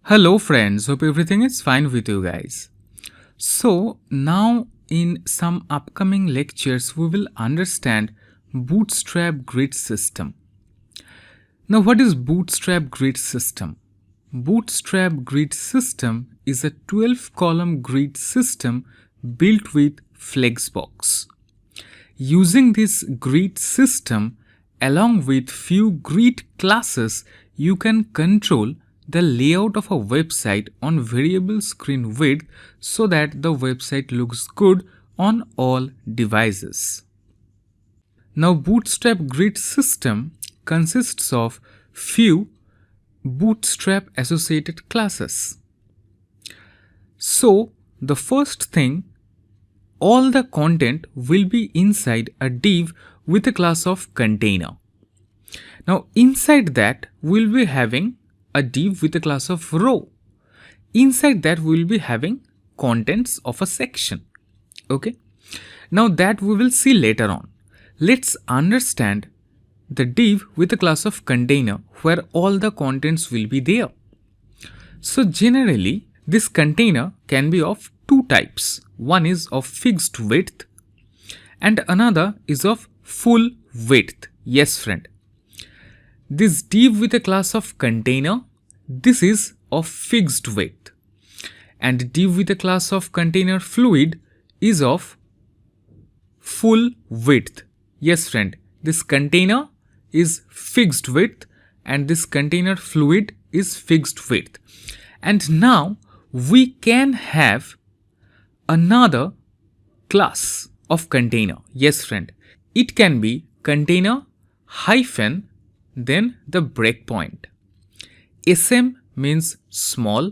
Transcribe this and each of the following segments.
Hello friends, hope everything is fine with you guys. So now in some upcoming lectures we will understand Bootstrap grid system. Now what is Bootstrap grid system? Bootstrap grid system is a 12-column grid system built with Flexbox. Using this grid system along with few grid classes, you can control the layout of a website on variable screen width so that the website looks good on all devices. Now Bootstrap grid system consists of few Bootstrap associated classes. So the first thing, all the content will be inside a div with a class of container. Now inside that we'll be having a div with a class of row. Inside that we'll be having contents of a section. Okay. Now that we will see later on. Let's understand the div with a class of container where all the contents will be there. So generally this container can be of two types. One is of fixed width and another is of full width. Yes friend. This div with a class of container, this is of fixed width, and div with a class of container fluid is of full width. Yes friend, this container is fixed width and this container fluid is fixed width. And now we can have another class of container. Yes friend, it can be container hyphen then the breakpoint. SM means small,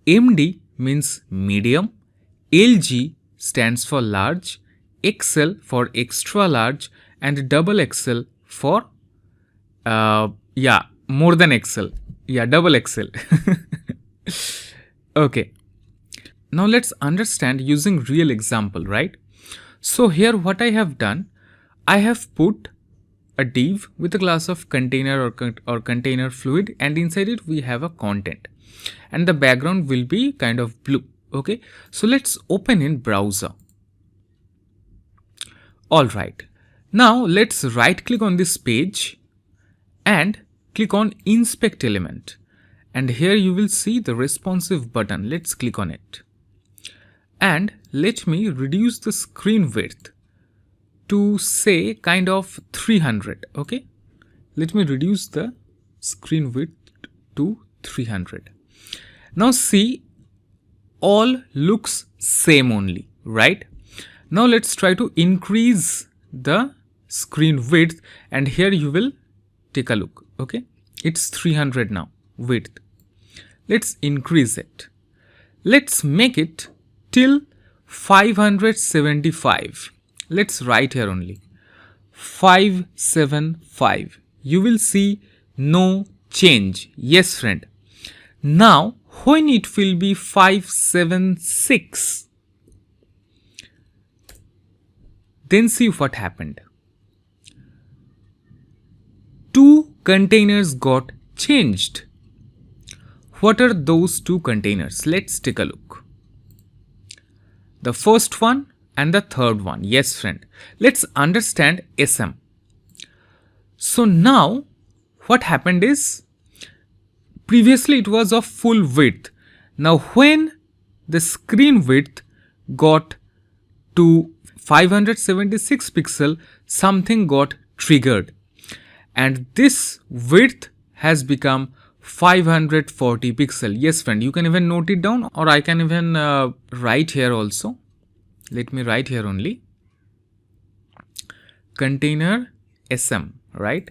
MD means medium, LG stands for large, XL for extra large, and double XL for more than XL. Yeah, double XL. Okay. Now let's understand using real example, right? So here what I have done, I have put a div with a class of container or container fluid, and inside it we have a content and the background will be kind of blue. Okay, so let's open in browser. Alright, now let's right click on this page and click on inspect element, and here you will see the responsive button. Let's click on it and let me reduce the screen width to say kind of 300. Okay, let me reduce the screen width to 300. Now see, all looks same only, right? Now let's try to increase the screen width, and here you will take a look. Okay, it's 300 now width. Let's increase it. Let's make it till 575. Let's write here only 575. You will see no change. Yes friend. Now when it will be 576, then see what happened. Two containers got changed. What are those two containers? Let's take a look. The first one and the third one. Yes friend, let's understand SM. So now what happened is, previously it was of full width. Now when the screen width got to 576 pixel, something got triggered and this width has become 540 pixel. Yes friend, you can even note it down, or I can even write here also. Let me write here only container SM, right?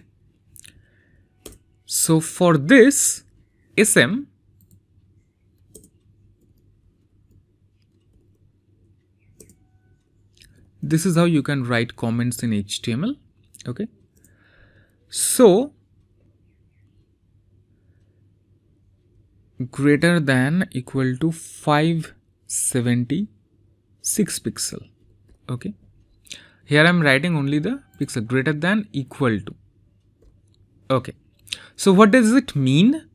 So for this SM, this is how you can write comments in HTML. Okay, so greater than equal to 576 pixel. Okay, here I am writing only the pixel, greater than equal to. Okay, so what does it mean?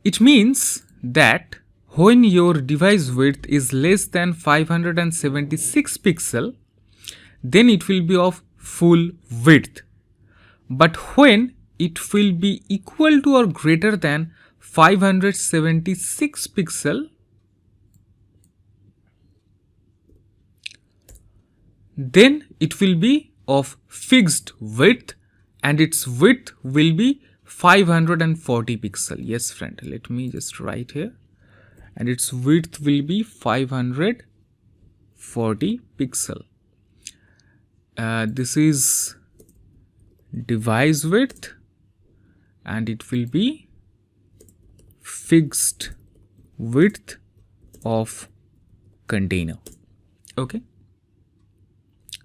It means that when your device width is less than 576 pixel, then it will be of full width. But when it will be equal to or greater than 576 pixel, then it will be of fixed width, and its width will be 540 pixel. Yes friend, let me just write here, and its width will be 540 pixel. This is device width, and it will be fixed width of container. Okay,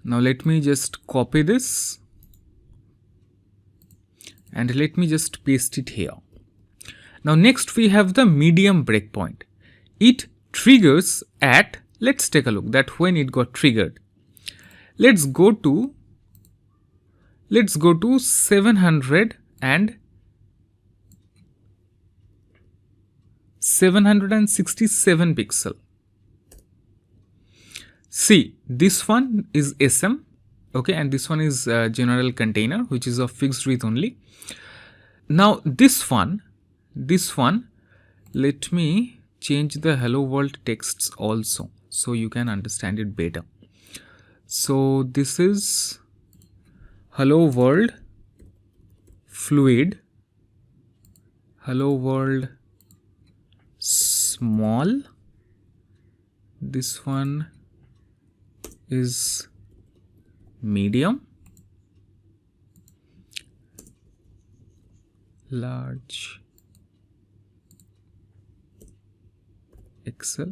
now let me just copy this and let me just paste it here. Now next we have the medium breakpoint. It triggers at, let's take a look that when it got triggered. Let's go to 767 pixel. See, this one is SM, okay, and this one is general container, which is of fixed width only. Now this one, let me change the hello world texts also so you can understand it better. So this is hello world fluid, hello world small, this one is medium, large, XL,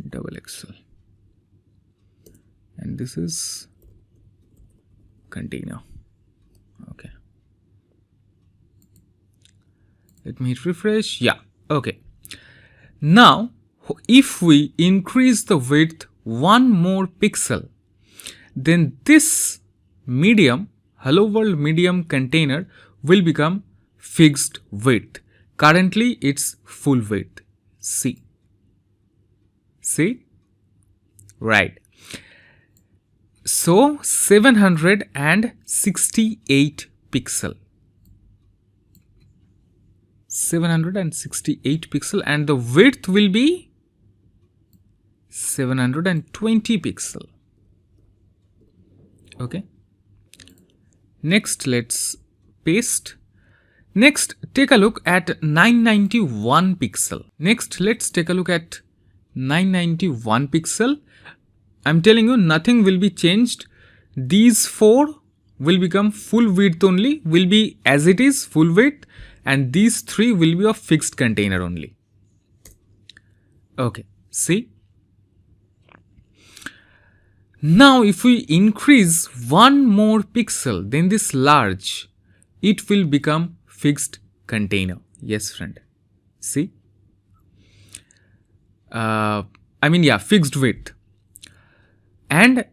double XL, and this is container. Okay, let me hit refresh. Yeah, okay. Now if we increase the width one more pixel, then this medium, hello world medium container will become fixed width. Currently it's full width. See, right. So 768 pixel, 768 pixel, and the width will be 720 pixel. Okay, next let's paste. Next, take a look at 991 pixel. Next, let's take a look at 991 pixel. I'm telling you, nothing will be changed. These four will become full width only, will be as it is full width, and these three will be of fixed container only. Okay, see. Now if we increase one more pixel, then this large, it will become fixed container. Yes friend, see, fixed width, and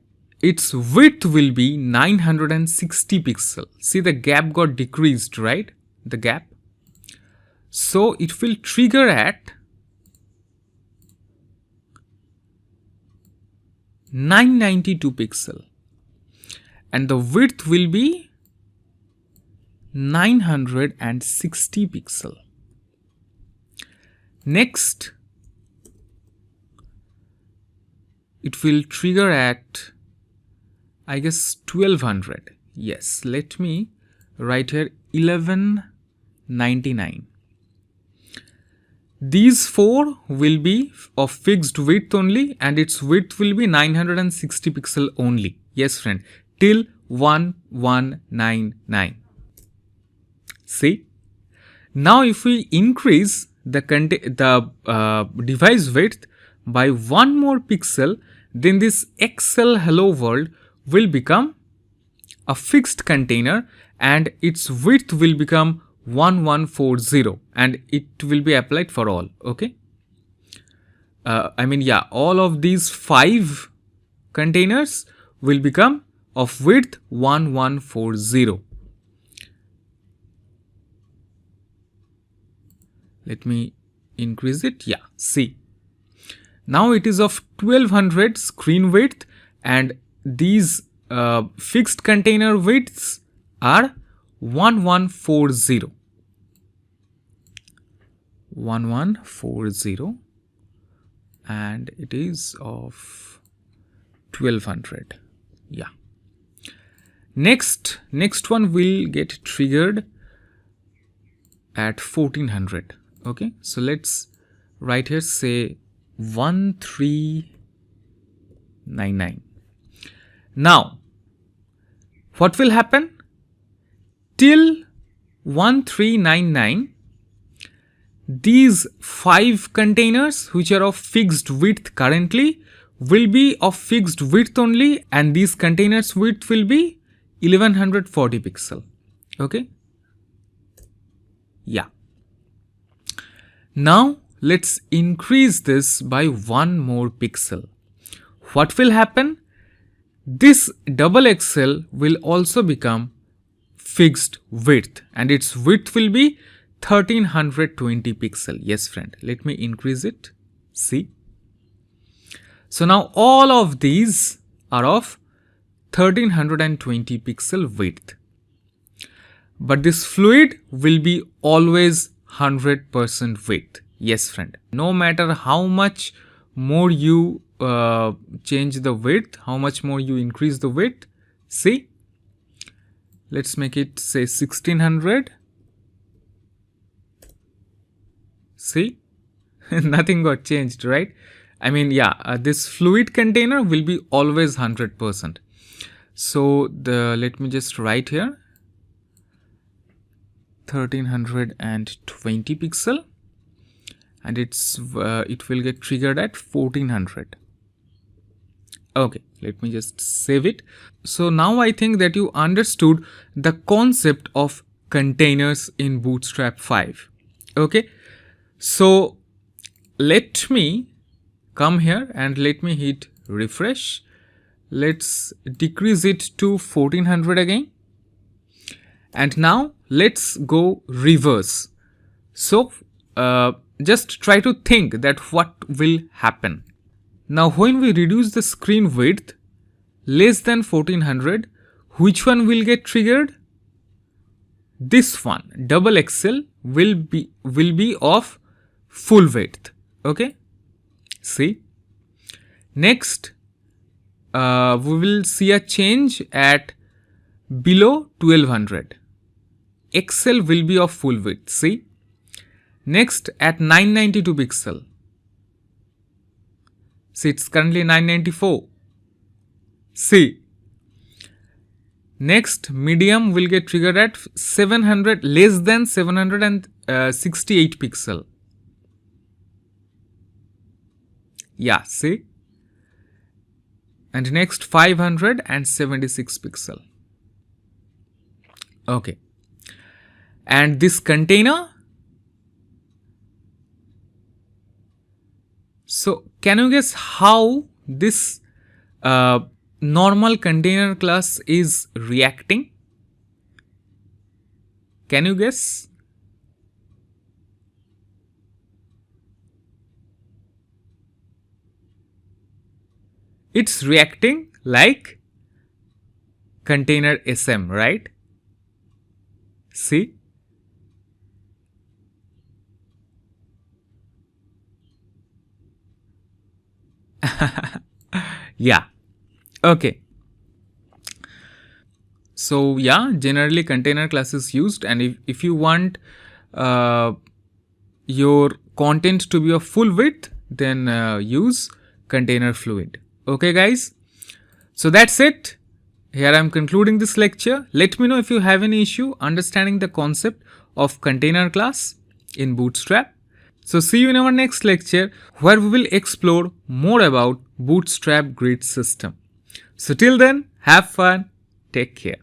its width will be 960 pixel. See, the gap got decreased, right? The gap. So it will trigger at 992 pixel, and the width will be 960 pixel. Next, it will trigger at, I guess, 1200. Yes, let me write here 1199. These four will be of fixed width only, and its width will be 960 pixel only. Yes friend, till 1199. See, now if we increase the device width by one more pixel, then this XL hello world will become a fixed container, and its width will become 1140, and it will be applied for all. Okay, all of these 5 containers will become of width 1140. Let me increase it. Yeah, see. Now it is of 1200 screen width, and these fixed container widths are 1140. 1140, and it is of 1200. Yeah. Next one will get triggered at 1400. Okay, so let's right here say 1399. Now what will happen? Till 1399, these 5 containers which are of fixed width currently will be of fixed width only, and these containers width will be 1140 pixel. Okay, yeah. Now let's increase this by 1 more pixel. What will happen? This double XL will also become fixed width, and its width will be 1320 pixel. Yes friend, let me increase it. See, so now all of these are of 1320 pixel width, but this fluid will be always 100% width. Yes friend, no matter how much more you change the width, how much more you increase the width. See, let's make it say 1600. See, nothing got changed, right? I mean, yeah, this fluid container will be always 100%. So let me just write here 1320 pixel, and it will get triggered at 1400. Okay, let me just save it. So now I think that you understood the concept of containers in Bootstrap 5. Okay, so let me come here and let me hit refresh. Let's decrease it to 1400 again. And now let's go reverse. So just try to think that what will happen. Now when we reduce the screen width less than 1400, which one will get triggered? This one, double XL, will be of full width. Okay, see, next we will see a change at below 1200. XL will be of full width. See, next at 992 pixel. See, it's currently 994. See, next medium will get triggered at 700, less than 768 pixel. Yeah, see, and next 576 pixel. Okay, and this container, so can you guess how this normal container class is reacting? Can you guess? It's reacting like container SM, right? See? Yeah. Okay. So yeah, generally container class is used, and if you want your content to be of full width, then use container fluid. Okay guys, so that's it. Here I am concluding this lecture. Let me know if you have any issue understanding the concept of container class in Bootstrap. So see you in our next lecture, where we will explore more about Bootstrap grid system. So till then, have fun, take care.